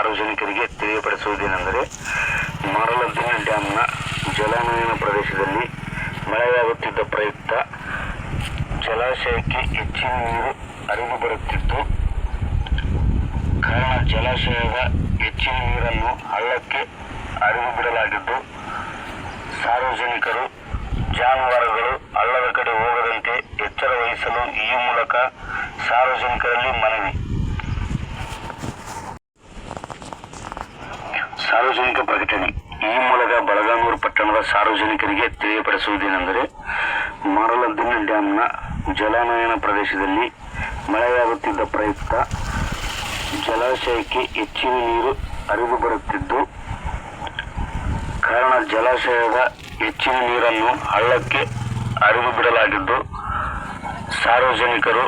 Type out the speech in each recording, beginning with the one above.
ಸಾರ್ವಜನಿಕರಿಗೆ ತಿಳಿಯಪಡಿಸುವುದೇನೆಂದರೆ, ಮರಳದಿನ್ನೆ ಡ್ಯಾಂನ ಜಲಾನಯನ ಪ್ರದೇಶದಲ್ಲಿ ಮಳೆಯಾಗುತ್ತಿದ್ದ ಪ್ರಯುಕ್ತ ಜಲಾಶಯಕ್ಕೆ ಹೆಚ್ಚಿನ ನೀರು ಹರಿದು ಬರುತ್ತಿದ್ದು, ಕಾರಣ ಜಲಾಶಯದ ಹೆಚ್ಚಿನ ನೀರನ್ನು ಹಳ್ಳಕ್ಕೆ ಹರಿದು ಬಿಡಲಾಗಿದ್ದು, ಸಾರ್ವಜನಿಕರು ಜಾನುವಾರುಗಳು ಹಳ್ಳದ ಕಡೆ ಹೋಗದಂತೆ ಎಚ್ಚರ ವಹಿಸಲು ಈ ಮೂಲಕ ಸಾರ್ವಜನಿಕರಲ್ಲಿ ಮನವಿ. ಸಾರ್ವಜನಿಕ ಪ್ರಕಟಣೆ. ಈ ಮೂಲಕ ಬಳಗಾನೂರು ಪಟ್ಟಣದ ಸಾರ್ವಜನಿಕರಿಗೆ ತಿಳಿಯಪಡಿಸುವುದೇನೆಂದರೆ, ಮರಳದಿನ್ನೆ ಡ್ಯಾಂನ ಜಲಾನಯನ ಪ್ರದೇಶದಲ್ಲಿ ಮಳೆಯಾಗುತ್ತಿದ್ದ ಪ್ರಯುಕ್ತ ಜಲಾಶಯಕ್ಕೆ ಹೆಚ್ಚಿನ ನೀರು ಹರಿದು ಬರುತ್ತಿದ್ದು, ಕಾರಣ ಜಲಾಶಯದ ಹೆಚ್ಚಿನ ನೀರನ್ನು ಹಳ್ಳಕ್ಕೆ ಹರಿದು ಬಿಡಲಾಗಿದ್ದು, ಸಾರ್ವಜನಿಕರು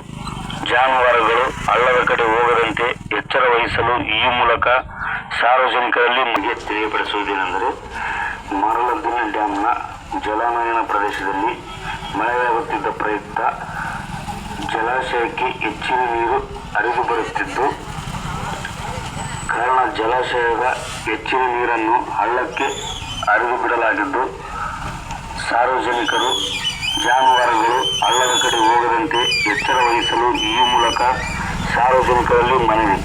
ಜಾನುವಾರುಗಳು ಹಳ್ಳದ ಕಡೆ ಹೋಗದಂತೆ ಎಚ್ಚರ ವಹಿಸಲು ಈ ಮೂಲಕ ಸಾರ್ವಜನಿಕರಲ್ಲಿ ಮನವಿ ತಿಳಿಯಪಡಿಸುವುದೇನೆಂದರೆ, ಮರಳದಿನ್ನೆ ಡ್ಯಾಂನ ಜಲಾನಯನ ಪ್ರದೇಶದಲ್ಲಿ ಮಳೆಯಾಗುತ್ತಿದ್ದ ಪ್ರಯುಕ್ತ ಜಲಾಶಯಕ್ಕೆ ಹೆಚ್ಚಿನ ನೀರು ಹರಿದು ಬರುತ್ತಿದ್ದು, ಕಾರಣ ಜಲಾಶಯದ ಹೆಚ್ಚಿನ ನೀರನ್ನು ಹಳ್ಳಕ್ಕೆ ಹರಿದು ಬಿಡಲಾಗಿದ್ದು, ಸಾರ್ವಜನಿಕರು ಜಾನುವಾರುಗಳು ಹಳ್ಳದ ಕಡೆ ಹೋಗದಂತೆ ಎಚ್ಚರ ವಹಿಸಲು ಈ ಮೂಲಕ ಸಾರ್ವಜನಿಕರಲ್ಲಿ ಮನವಿ.